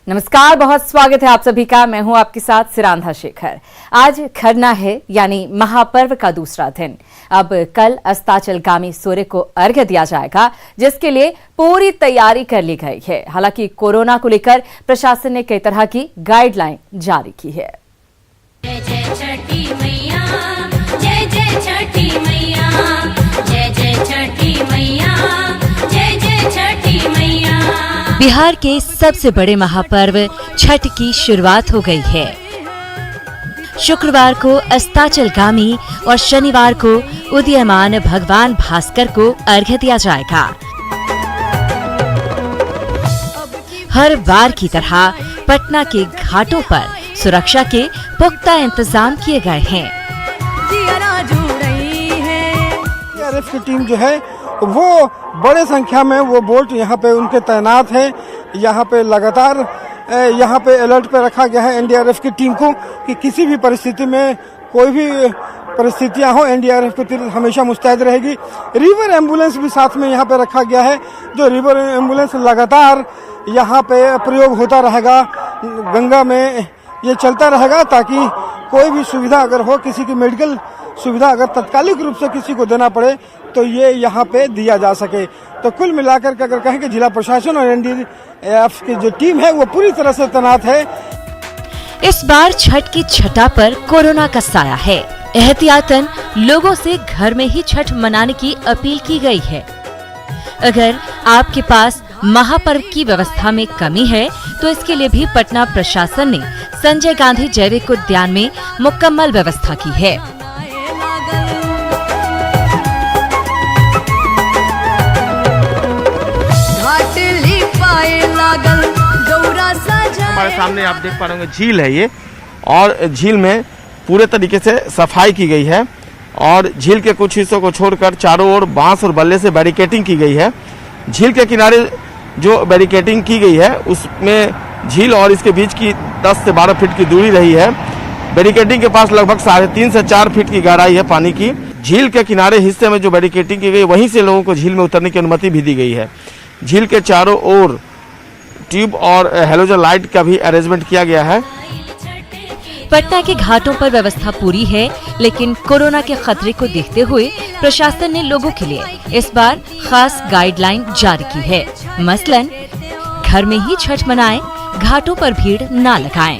नमस्कार, बहुत स्वागत है आप सभी का। मैं हूं आपके साथ सिरांधा शेखर। आज खरना है, यानी महापर्व का दूसरा दिन। अब कल अस्ताचलगामी सूर्य को अर्घ्य दिया जाएगा, जिसके लिए पूरी तैयारी कर ली गई है। हालांकि कोरोना को लेकर प्रशासन ने कई तरह की गाइडलाइन जारी की है। जय जय छठी मैया, जय जय छठी मैया, जय जय छठी मैया, जय जय छठी मैया। बिहार के सबसे बड़े महापर्व छठ की शुरुआत हो गई है। शुक्रवार को अस्ताचलगामी और शनिवार को उदीयमान भगवान भास्कर को अर्घ्य दिया जाएगा। हर बार की तरह पटना के घाटों पर सुरक्षा के पुख्ता इंतजाम किए गए हैं। एनडीआरएफ की टीम जो है वो बड़े संख्या में वो बोट यहाँ पे उनके तैनात है। यहाँ पे लगातार यहाँ पे अलर्ट पे रखा गया है एनडीआरएफ की टीम को कि किसी भी परिस्थिति में कोई भी परिस्थितियाँ हो, एनडीआरएफ की टीम हमेशा मुस्तैद रहेगी। रिवर एम्बुलेंस भी साथ में यहाँ पे रखा गया है, जो रिवर एम्बुलेंस लगातार यहाँ पे प्रयोग होता रहेगा। गंगा में ये चलता रहेगा ताकि कोई भी सुविधा अगर हो, किसी की मेडिकल सुविधा अगर तत्कालिक रूप से किसी को देना पड़े तो ये यहाँ पे दिया जा सके। तो कुल मिलाकर के अगर कहें कि जिला प्रशासन और एनडीआरएफ की जो टीम है वो पूरी तरह से तैनात है। इस बार छठ की छठा पर कोरोना का साया है। एहतियातन लोगों से घर में ही छठ मनाने की अपील की गई है। अगर आपके पास महापर्व की व्यवस्था में कमी है तो इसके लिए भी पटना प्रशासन ने संजय गांधी जैविक उद्यान में मुकम्मल व्यवस्था की है। हमारे सामने आप देख पा रहे होंगे झील है ये, और झील में पूरे तरीके से सफाई की गई है और झील के कुछ हिस्सों को छोड़कर चारों ओर बांस और बल्ले से बैरिकेडिंग की गई है। झील के किनारे जो बैरिकेडिंग की गई है उसमें झील और इसके बीच की 10 से 12 फीट की दूरी रही है। बैरिकेडिंग के पास लगभग 3.5 से 4 फीट की गहराई है पानी की। झील के किनारे हिस्से में जो बैरिकेडिंग की गई वहीं से लोगों को झील में उतरने की अनुमति भी दी गई है। झील के चारों ओर ट्यूब और हेलोजन लाइट का भी अरेंजमेंट किया गया है। पटना के घाटों पर व्यवस्था पूरी है, लेकिन कोरोना के खतरे को देखते हुए प्रशासन ने लोगों के लिए इस बार खास गाइडलाइन जारी की है। मसलन घर में ही छठ मनाएं, घाटों पर भीड़ न लगाएं।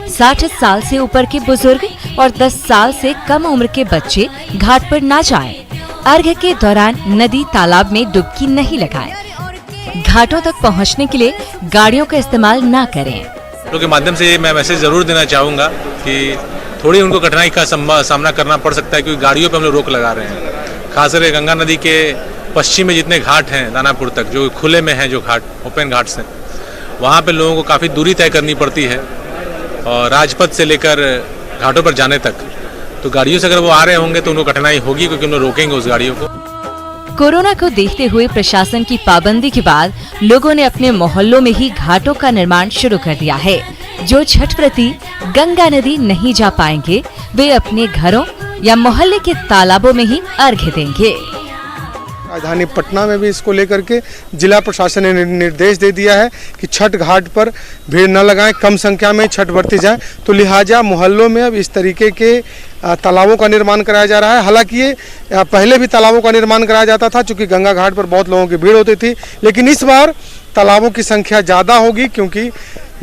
60 साल से ऊपर के बुजुर्ग और 10 साल से कम उम्र के बच्चे घाट पर न जाएं। अर्घ्य के दौरान नदी तालाब में डुबकी नहीं लगाएं। घाटों तक पहुंचने के लिए गाड़ियों का इस्तेमाल न करें। के माध्यम से मैं मैसेज जरूर देना चाहूँगा कि थोड़ी उनको कठिनाई का सामना करना पड़ सकता है, क्योंकि गाड़ियों पे हम लोग रोक लगा रहे हैं। खासकर गंगा नदी के पश्चिम में जितने घाट हैं दानापुर तक, जो खुले में हैं, जो घाट ओपन घाट्स हैं, वहाँ पे लोगों को काफ़ी दूरी तय करनी पड़ती है और राजपथ से लेकर घाटों पर जाने तक। तो गाड़ियों से अगर वो आ रहे होंगे तो उनको कठिनाई होगी, क्योंकि हम लोग रोकेंगे उस गाड़ियों को। कोरोना को देखते हुए प्रशासन की पाबंदी के बाद लोगों ने अपने मोहल्लों में ही घाटों का निर्माण शुरू कर दिया है। जो छठ व्रती गंगा नदी नहीं जा पाएंगे वे अपने घरों या मोहल्ले के तालाबों में ही अर्घ्य देंगे। राजधानी पटना में भी इसको लेकर के जिला प्रशासन ने निर्देश दे दिया है कि छठ घाट पर भीड़ न लगाएं, कम संख्या में छठ व्रती जाएं। तो लिहाजा मोहल्लों में अब इस तरीके के तालाबों का निर्माण कराया जा रहा है। हालांकि ये पहले भी तालाबों का निर्माण कराया जाता था, चूँकि गंगा घाट पर बहुत लोगों की भीड़ होती थी, लेकिन इस बार तालाबों की संख्या ज़्यादा होगी, क्योंकि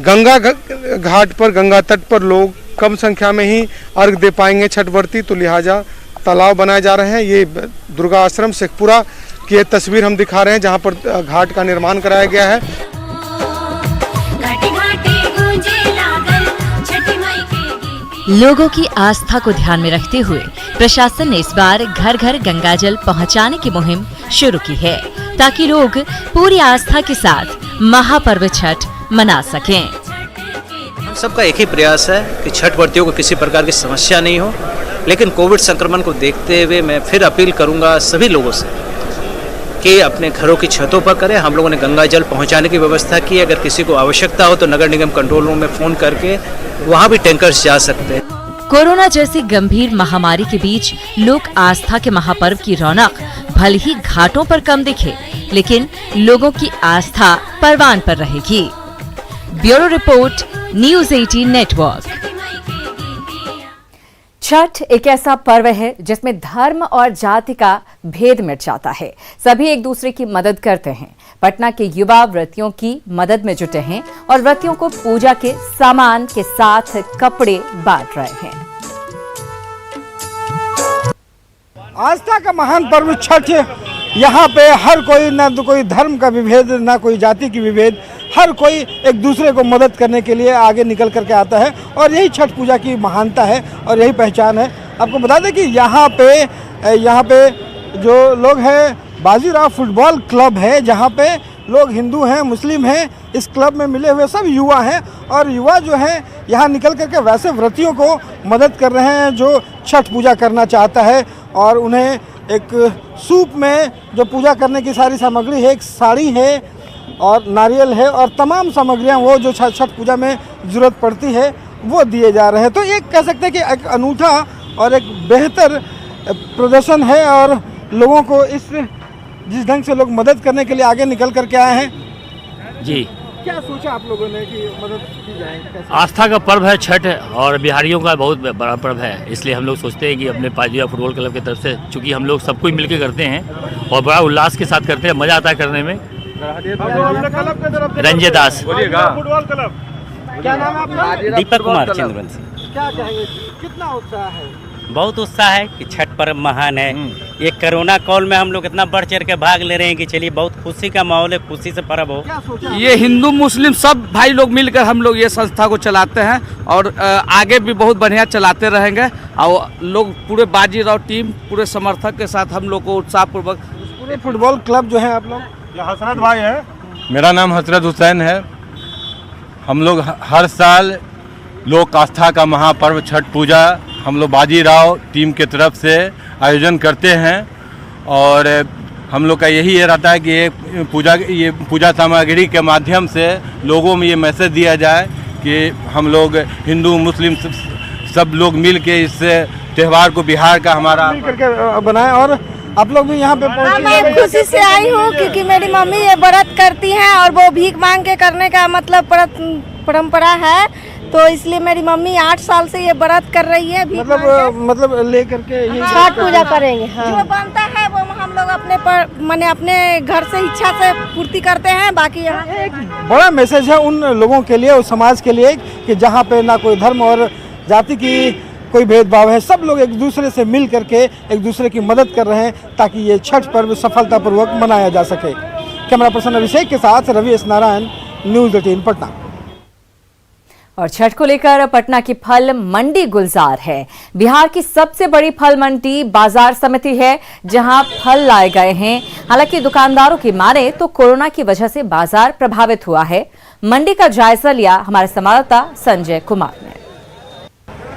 गंगा घाट पर, गंगा तट पर लोग कम संख्या में ही अर्घ दे पाएंगे छठ व्रती। तो लिहाजा तालाब बनाए जा रहे हैं। ये दुर्गा आश्रम शेखपुरा की ये तस्वीर हम दिखा रहे हैं, जहां पर घाट का निर्माण कराया गया है। लोगों की आस्था को ध्यान में रखते हुए प्रशासन ने इस बार घर घर गंगाजल पहुंचाने की मुहिम शुरू की है, ताकि लोग पूरी आस्था के साथ महापर्व छठ मना सकें। हम सबका एक ही प्रयास है कि छठ व्रतियों को किसी प्रकार की समस्या नहीं हो, लेकिन कोविड संक्रमण को देखते हुए मैं फिर अपील करूंगा सभी लोगों से कि अपने घरों की छतों पर करें। हम लोगों ने गंगा जल पहुंचाने की व्यवस्था की। अगर किसी को आवश्यकता हो तो नगर निगम कंट्रोल रूम में फोन करके वहां भी टैंकर्स जा सकते हैं। कोरोना जैसी गंभीर महामारी के बीच लोक आस्था के महापर्व की रौनक भले ही घाटों पर कम दिखे, लेकिन लोगों की आस्था परवान पर रहेगी। Bureau report, news 18 network. Chhath एक ऐसा पर्व है जिसमें धर्म और जाति का भेद मिट जाता है। सभी एक दूसरे की मदद करते हैं। पटना के युवा व्रतियों की मदद में जुटे हैं और व्रतियों को पूजा के सामान के साथ कपड़े बांट रहे हैं। आस्था का महान पर्व छठ, यहाँ पे हर कोई, ना तो कोई धर्म का विभेद, ना कोई जाति की विभेद, हर कोई एक दूसरे को मदद करने के लिए आगे निकल करके आता है और यही छठ पूजा की महानता है और यही पहचान है। आपको बता दें कि यहाँ पे जो लोग हैं, बाजीराव फुटबॉल क्लब है, जहाँ पे लोग हिंदू हैं, मुस्लिम हैं, इस क्लब में मिले हुए सब युवा हैं और युवा जो हैं यहाँ निकल करके वैसे व्रतियों को मदद कर रहे हैं जो छठ पूजा करना चाहता है और उन्हें एक सूप में जो पूजा करने की सारी सामग्री है, एक साड़ी है और नारियल है और तमाम सामग्रियां वो जो छठ पूजा में ज़रूरत पड़ती है वो दिए जा रहे हैं। तो ये कह सकते हैं कि एक अनूठा और एक बेहतर प्रदर्शन है और लोगों को जिस ढंग से लोग मदद करने के लिए आगे निकल करके आए हैं। जी, क्या सोचा आप लोगों ने कि मदद की जाए? कैसे? आस्था का पर्व है छठ और बिहारियों का बहुत बड़ा पर्व है, इसलिए हम लोग सोचते हैं कि अपने बाजीराव फुटबॉल क्लब की तरफ से, चूँकि हम लोग सब कुछ मिलकर करते हैं और बड़ा उल्लास के साथ करते हैं, मज़ा आता है करने में। रंजय दास फुटबॉल क्लब, क्या नाम है आपका? दीपक कुमार चंद्रवंशी। क्या कहेंगे, कितना उत्साह है? बहुत उत्साह है कि छठ पर्व महान है। ये कोरोना काल में हम लोग इतना बढ़ चढ़ के भाग ले रहे हैं कि चलिए बहुत खुशी का माहौल है, खुशी से पर्व हो। क्या सोचा? ये हिंदू मुस्लिम सब भाई लोग मिलकर हम लोग ये संस्था को चलाते हैं और आगे भी बहुत बढ़िया चलाते रहेंगे और लोग पूरे बाजीराव टीम पूरे समर्थक के साथ हम लोग को उत्साहपूर्वक। पूरे फुटबॉल क्लब जो है आप लोग? हसरत भाई है, मेरा नाम हसरत हुसैन है। हम लोग हर साल लोक आस्था का महापर्व छठ पूजा हम लोग बाजीराव टीम के तरफ से आयोजन करते हैं और हम लोग का यही ये रहता है कि ये पूजा सामग्री के माध्यम से लोगों में ये मैसेज दिया जाए कि हम लोग हिंदू मुस्लिम सब लोग मिल के इस त्यौहार को बिहार का हमारा मिल करके बनाए। और आप लोग भी यहाँ पे पहुँचे? मैं खुशी से आई हूँ क्योंकि मेरी मम्मी ये व्रत करती हैं और वो भीख मांग के करने का मतलब परंपरा है, तो इसलिए मेरी मम्मी 8 साल से ये व्रत कर रही है। मतलब ले करके छठ पूजा करेंगे। हाँ। जो बनता है वो हम लोग अपने घर से इच्छा से पूर्ति करते हैं। बाकी यहाँ एक बड़ा मैसेज है उन लोगों के लिए, उस समाज के लिए कि जहाँ पे ना कोई धर्म और जाति की कोई भेदभाव है, सब लोग एक दूसरे से मिल करके एक दूसरे की मदद कर रहे हैं ताकि ये छठ पर्व सफलतापूर्वक मनाया जा सके। कैमरा पर्सन अभिषेक के साथ रवि एस नारायण, न्यूज़ 18 पटना। और छठ को लेकर पटना की फल मंडी गुलजार है। बिहार की सबसे बड़ी फल मंडी बाजार समिति है जहां फल लाए गए हैं। हालांकि दुकानदारों की माने तो कोरोना की वजह से बाजार प्रभावित हुआ है। मंडी का जायजा लिया हमारे संवाददाता संजय कुमार ने।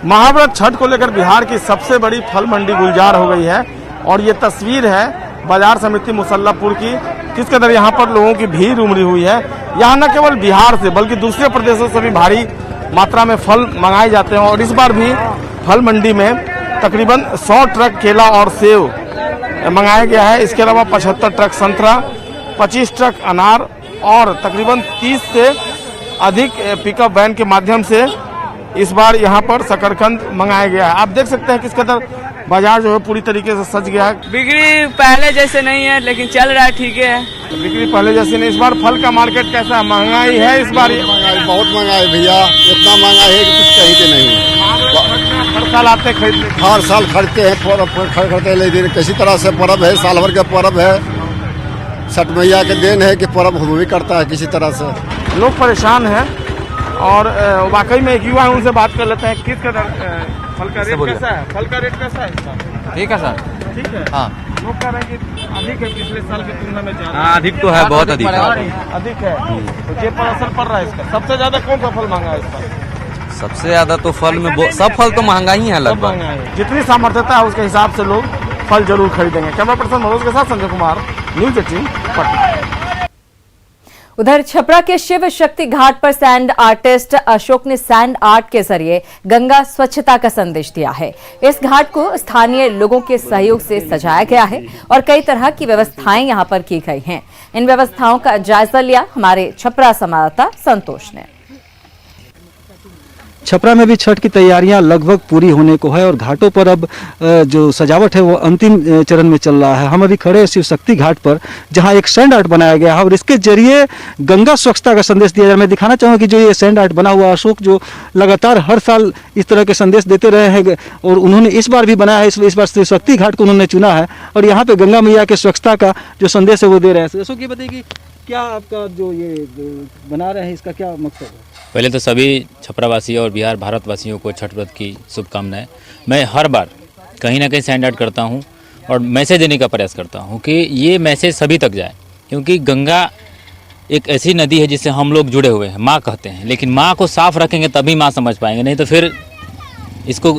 महाव्रत छठ को लेकर बिहार की सबसे बड़ी फल मंडी गुलजार हो गई है और ये तस्वीर है बाजार समिति मुसल्लापुर की, किस कदर यहाँ पर लोगों की भीड़ उमड़ी हुई है। यहाँ न केवल बिहार से बल्कि दूसरे प्रदेशों से भी भारी मात्रा में फल मंगाए जाते हैं और इस बार भी फल मंडी में तकरीबन 100 ट्रक केला और सेव मंगाया गया है। इसके अलावा 75 ट्रक संतरा, 25 ट्रक अनार और तकरीबन 30 से अधिक पिकअप वैन के माध्यम से इस बार यहाँ पर शकरकंद मंगाया गया है। आप देख सकते हैं किस कदर बाजार जो है पूरी तरीके से सज गया है। बिक्री पहले जैसे नहीं है लेकिन चल रहा है, ठीक है। बिक्री पहले जैसे नहीं। इस बार फल का मार्केट कैसा है? महंगाई है इस बार? बहुत महंगाई भैया, इतना महंगा है कि कुछ कहीं के नहीं। हर साल आते खरीदते? हर साल खरीदते हैं, खरीदते हैं, लेकिन किसी तरह से पर्व है, साल भर का पर्व है, छठ मैया के देन है कि पर्व भी करता है किसी तरह से। लोग परेशान हैं और वाकई में एक युवा है, उनसे बात कर लेते हैं। किस कदर फल का रेट कैसा है? फल का रेट कैसा है? ठीक है सर। ठीक है। हाँ। लोग कह रहे हैं कि अधिक है पिछले साल की तुलना में ज्यादा। हाँ, अधिक तो है, बहुत अधिक है। अधिक है तो ये पर असर पड़ रहा है इसका। सबसे ज्यादा कौन सा फल महंगा है इस पर? सबसे ज्यादा तो फल में सब फल तो महंगा ही है लगभग। जितनी सामर्थ्यता है उसके हिसाब से लोग फल जरूर खरीदेंगे। कैमरा पर्सन मनोज के साथ संजय कुमार, न्यूज़ 18 पटना। उधर छपरा के शिव शक्ति घाट पर सैंड आर्टिस्ट अशोक ने सैंड आर्ट के जरिए गंगा स्वच्छता का संदेश दिया है। इस घाट को स्थानीय लोगों के सहयोग से सजाया गया है और कई तरह की व्यवस्थाएं यहां पर की गई हैं। इन व्यवस्थाओं का जायजा लिया हमारे छपरा संवाददाता संतोष ने। छपरा में भी छठ की तैयारियां लगभग पूरी होने को है और घाटों पर अब जो सजावट है वो अंतिम चरण में चल रहा है। हम अभी खड़े हैं शिव शक्ति घाट पर, जहां एक सैंड आर्ट बनाया गया है और इसके जरिए गंगा स्वच्छता का संदेश दिया जा रहा है। मैं दिखाना चाहूँगा कि जो ये सैंड आर्ट बना हुआ अशोक जो लगातार हर साल इस तरह के संदेश देते रहे हैं और उन्होंने इस बार भी बनाया है। इस बार शिव शक्ति घाट को उन्होंने चुना है और यहाँ पे गंगा मैया के स्वच्छता का जो संदेश है वो दे रहे हैं। अशोक ये बताइए कि क्या आपका जो ये बना रहे हैं इसका क्या मकसद है? पहले तो सभी छपरावासी और बिहार भारतवासियों को छठ व्रत की शुभकामनाएं। मैं हर बार कहीं ना कहीं सैंड आउट करता हूं और मैसेज देने का प्रयास करता हूं कि ये मैसेज सभी तक जाए, क्योंकि गंगा एक ऐसी नदी है जिससे हम लोग जुड़े हुए हैं, माँ कहते हैं, लेकिन माँ को साफ रखेंगे तभी माँ समझ पाएंगे, नहीं तो फिर इसको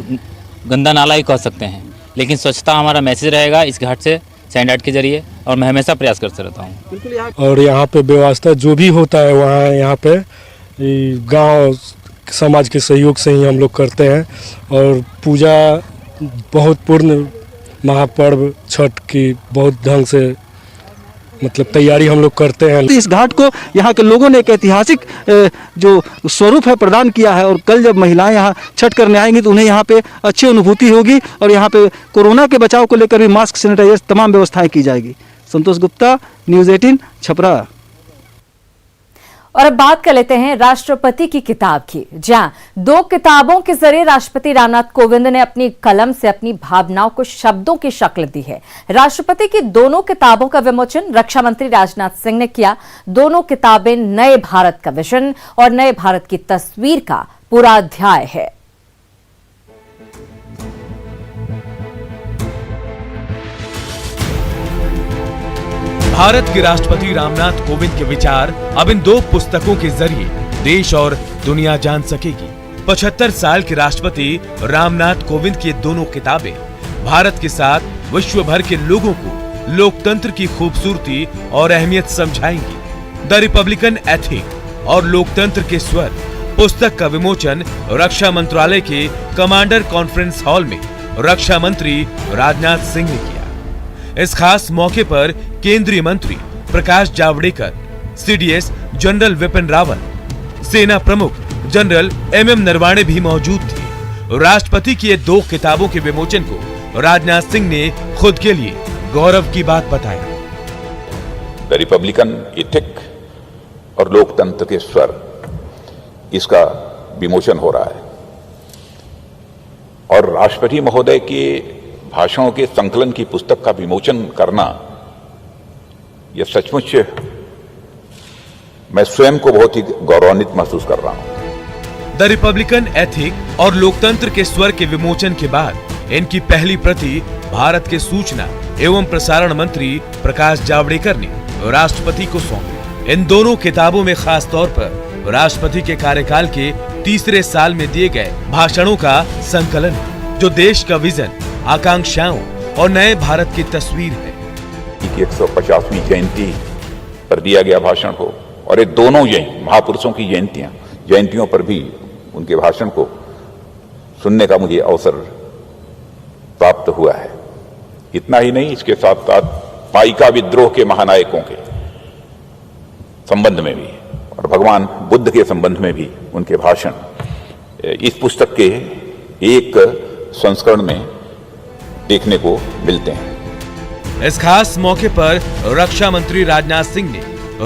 गंदा नाला ही कह सकते हैं। लेकिन स्वच्छता हमारा मैसेज रहेगा इस घाट से सैंड आर्ट के जरिए और मैं हमेशा प्रयास करते रहता हूँ। और यहाँ पे व्यवस्था जो भी होता है वहाँ यहाँ पे गांव समाज के सहयोग से ही हम लोग करते हैं और पूजा बहुत पूर्ण महापर्व छठ की बहुत ढंग से मतलब तैयारी हम लोग करते हैं। इस घाट को यहाँ के लोगों ने एक ऐतिहासिक जो स्वरूप है प्रदान किया है और कल जब महिलाएं यहाँ छठ करने आएंगी तो उन्हें यहाँ पे अच्छी अनुभूति होगी और यहाँ पे कोरोना के बचाव को लेकर भी मास्क, सैनिटाइजर तमाम व्यवस्थाएं की जाएगी। संतोष गुप्ता, न्यूज़ 18 छपरा। और अब बात कर लेते हैं राष्ट्रपति की किताब की, जहां 2 किताबों के जरिए राष्ट्रपति रामनाथ कोविंद ने अपनी कलम से अपनी भावनाओं को शब्दों की शक्ल दी है। राष्ट्रपति की दोनों किताबों का विमोचन रक्षा मंत्री राजनाथ सिंह ने किया। दोनों किताबें नए भारत का विजन और नए भारत की तस्वीर का पूरा अध्याय है। भारत के राष्ट्रपति रामनाथ कोविंद के विचार अब इन 2 पुस्तकों के जरिए देश और दुनिया जान सकेगी। 75 साल के राष्ट्रपति रामनाथ कोविंद की दोनों किताबें भारत के साथ विश्व भर के लोगों को लोकतंत्र की खूबसूरती और अहमियत समझाएंगी। द रिपब्लिकन एथिक और लोकतंत्र के स्वर पुस्तक का विमोचन रक्षा मंत्रालय के कमांडर कॉन्फ्रेंस हॉल में रक्षा मंत्री राजनाथ सिंह ने किया। इस खास मौके पर केंद्रीय मंत्री प्रकाश जावड़ेकर, सीडीएस जनरल विपिन रावत, सेना प्रमुख जनरल एमएम नरवाणे भी मौजूद थे। राष्ट्रपति की ये 2 किताबों के विमोचन को राजनाथ सिंह ने खुद के लिए गौरव की बात बताया। द रिपब्लिकन एथिक और लोकतंत्र के स्वर, इसका विमोचन हो रहा है और राष्ट्रपति महोदय के भाषणों के संकलन की पुस्तक का विमोचन करना, यह सचमुच मैं स्वयं को बहुत ही गौरवान्वित महसूस कर रहा हूं। द रिपब्लिकन एथिक और लोकतंत्र के स्वर के विमोचन के बाद इनकी पहली प्रति भारत के सूचना एवं प्रसारण मंत्री प्रकाश जावड़ेकर ने राष्ट्रपति को सौंपी। इन दोनों किताबों में खास तौर पर राष्ट्रपति के कार्यकाल के तीसरे साल में दिए गए भाषणों का संकलन है, जो देश का विजन, आकांक्षाओं और नए भारत की तस्वीर है। 150वीं जयंती पर दिया गया भाषण हो और ये दोनों महापुरुषों की जयंतियों पर भी उनके भाषण को सुनने का मुझे अवसर प्राप्त हुआ है। इतना ही नहीं, इसके साथ साथ पाइका विद्रोह के महानायकों के संबंध में भी और भगवान बुद्ध के संबंध में भी उनके भाषण इस पुस्तक के एक संस्करण में देखने को मिलते हैं। इस खास मौके पर रक्षा मंत्री राजनाथ सिंह ने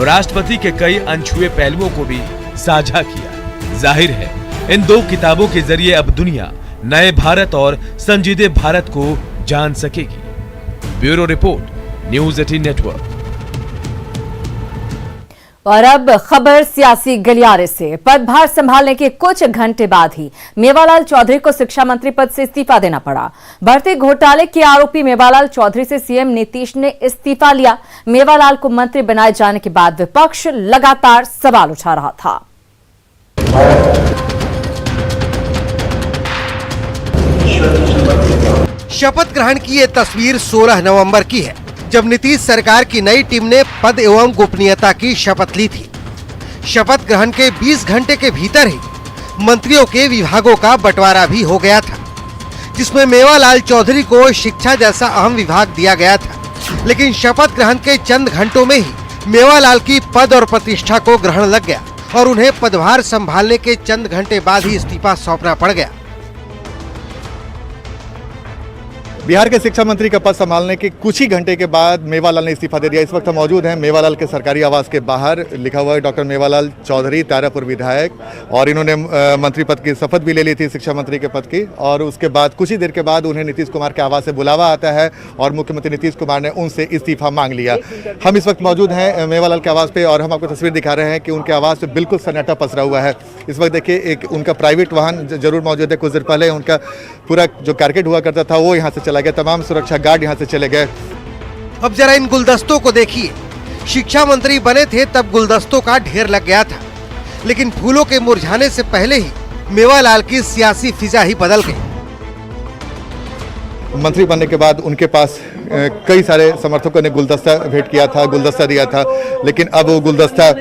राष्ट्रपति के कई अनछुए पहलुओं को भी साझा किया। जाहिर है इन 2 किताबों के जरिए अब दुनिया नए भारत और संजीदे भारत को जान सकेगी। Bureau report, news 18 network. और अब खबर सियासी गलियारे से। पदभार संभालने के कुछ घंटे बाद ही मेवालाल चौधरी को शिक्षा मंत्री पद से इस्तीफा देना पड़ा। भर्ती घोटाले के आरोपी मेवालाल चौधरी से सीएम नीतीश ने इस्तीफा लिया। मेवालाल को मंत्री बनाए जाने के बाद विपक्ष लगातार सवाल उठा रहा था। शपथ ग्रहण की ये तस्वीर 16 नवंबर की है, जब नीतीश सरकार की नई टीम ने पद एवं गोपनीयता की शपथ ली थी। शपथ ग्रहण के 20 घंटे के भीतर ही मंत्रियों के विभागों का बंटवारा भी हो गया था, जिसमें मेवालाल चौधरी को शिक्षा जैसा अहम विभाग दिया गया था। लेकिन शपथ ग्रहण के चंद घंटों में ही मेवालाल की पद और प्रतिष्ठा को ग्रहण लग गया और उन्हें पदभार संभालने के चंद घंटे बाद ही इस्तीफा सौंपना पड़ गया। बिहार के शिक्षा मंत्री का पद संभालने के कुछ ही घंटे के बाद मेवालाल ने इस्तीफा दे दिया। इस वक्त हम मौजूद हैं मेवालाल के सरकारी आवास के बाहर। लिखा हुआ है डॉक्टर मेवालाल चौधरी, तारापुर विधायक, और इन्होंने मंत्री पद की शपथ भी ले ली थी, शिक्षा मंत्री के पद की। और उसके बाद कुछ ही देर के बाद उन्हें नीतीश कुमार के आवास से बुलावा आता है और मुख्यमंत्री नीतीश कुमार ने उनसे इस्तीफा मांग लिया। हम इस वक्त मौजूद हैं मेवालाल के आवास पे और हम आपको तस्वीर दिखा रहे हैं कि उनके आवास पे बिल्कुल सन्नाटा पसरा हुआ है। इस वक्त देखिए एक उनका प्राइवेट वाहन जरूर मौजूद है। कुछ देर पहले उनका पूरा जो कारकेट हुआ करता था वो यहाँ से चला गया, तमाम सुरक्षा गार्ड यहाँ से चले गए। अब जरा इन गुलदस्तों को देखिए। शिक्षा मंत्री बने थे तब गुलदस्तों का ढेर लग गया था, लेकिन फूलों के मुरझाने से पहले ही मेवालाल की सियासी फिजा ही बदल गई। मंत्री बनने के बाद उनके पास कई सारे समर्थकों ने गुलदस्ता भेंट किया था, गुलदस्ता दिया था, लेकिन अब वो गुलदस्ता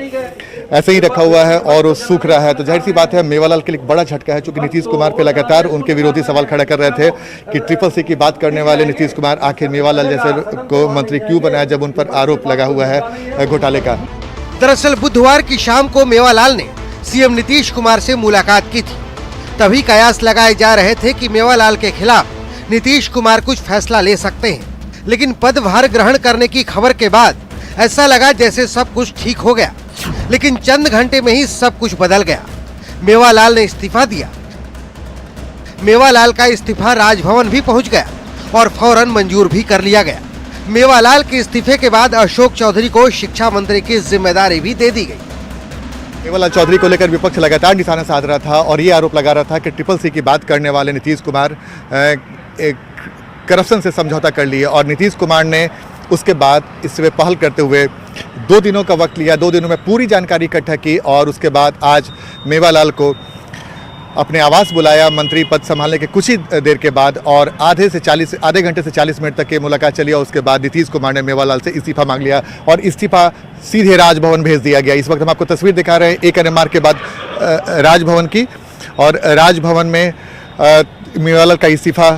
ऐसे ही रखा हुआ है और वो सूख रहा है। तो जाहिर सी बात है मेवालाल के लिए बड़ा झटका है, क्योंकि नीतीश कुमार पे लगातार उनके विरोधी सवाल खड़ा कर रहे थे कि ट्रिपल सी की बात करने वाले नीतीश कुमार आखिर मेवालाल जैसे को मंत्री क्यों बनाया, जब उन पर आरोप लगा हुआ है घोटाले का। दरअसल बुधवार की शाम को मेवालाल ने सीएम नीतीश कुमार से मुलाकात की थी। तभी कयास लगाए जा रहे थे कि मेवालाल के खिलाफ नीतीश कुमार कुछ फैसला ले सकते हैं, लेकिन पदभार ग्रहण करने की खबर के बाद ऐसा लगा जैसे सब कुछ ठीक हो गया। लेकिन चंद घंटे में ही सब कुछ बदल गया। मेवालाल ने इस्तीफा दिया। मेवालाल का इस्तीफा राजभवन भी पहुंच गया और फौरन मंजूर भी कर लिया गया। मेवालाल के इस्तीफे के बाद अशोक चौधरी को शिक्षा मंत्री की जिम्मेदारी भी दे दी गई। मेवालाल चौधरी को लेकर विपक्ष लगातार निशाना साध रहा था और ये आरोप लगा रहा था कि ट्रिपल सी की बात करने वाले नीतीश कुमार करप्शन से समझौता कर लिए, और नीतीश कुमार ने उसके बाद इसमें पहल करते हुए 2 दिनों का वक्त लिया। 2 दिनों में पूरी जानकारी इकट्ठा की और उसके बाद आज मेवालाल को अपने आवास बुलाया मंत्री पद संभालने के कुछ ही देर के बाद, और आधे घंटे से 40 मिनट तक की मुलाकात चली और उसके बाद नीतीश कुमार ने मेवालाल से इस्तीफा मांग लिया और इस्तीफा सीधे राजभवन भेज दिया गया। इस वक्त हम आपको तस्वीर दिखा रहे हैं ANMR के बाद राजभवन की, और राजभवन में मेवालाल का इस्तीफा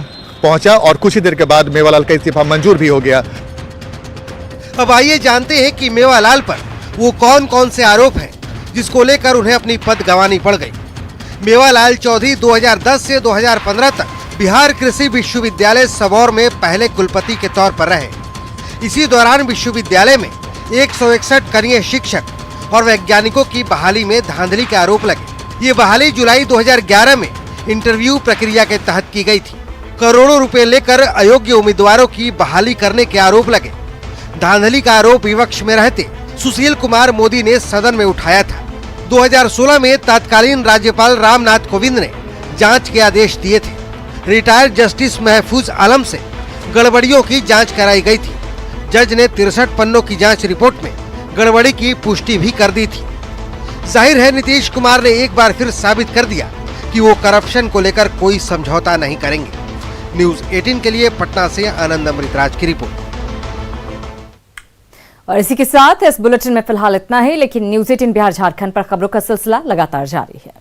पहुंचा और कुछ ही देर के बाद मेवालाल का इस्तीफा मंजूर भी हो गया। अब आइए जानते हैं कि मेवालाल पर वो कौन कौन से आरोप हैं जिसको लेकर उन्हें अपनी पद गंवानी पड़ गई। मेवालाल चौधरी 2010 से 2015 तक बिहार कृषि विश्वविद्यालय सबौर में पहले कुलपति के तौर पर रहे। इसी दौरान विश्वविद्यालय में 161 कनीय शिक्षक और वैज्ञानिकों की बहाली में धांधली के आरोप लगे। ये बहाली जुलाई 2011 में इंटरव्यू प्रक्रिया के तहत की गई थी। करोड़ों रुपए लेकर अयोग्य उम्मीदवारों की बहाली करने के आरोप लगे। धांधली का आरोप विपक्ष में रहते सुशील कुमार मोदी ने सदन में उठाया था। 2016 में तत्कालीन राज्यपाल रामनाथ कोविंद ने जांच के आदेश दिए थे। रिटायर्ड जस्टिस महफूज आलम से गड़बड़ियों की जांच कराई गई थी। जज ने 63 पन्नों की जांच रिपोर्ट में गड़बड़ी की पुष्टि भी कर दी थी। जाहिर है नीतीश कुमार ने एक बार फिर साबित कर दिया कि वो करप्शन को लेकर कोई समझौता नहीं करेंगे। न्यूज़ 18 के लिए पटना से आनंद अमृतराज की रिपोर्ट। और इसी के साथ इस बुलेटिन में फिलहाल इतना ही, लेकिन न्यूज़ 18 बिहार झारखंड पर खबरों का सिलसिला लगातार जारी है।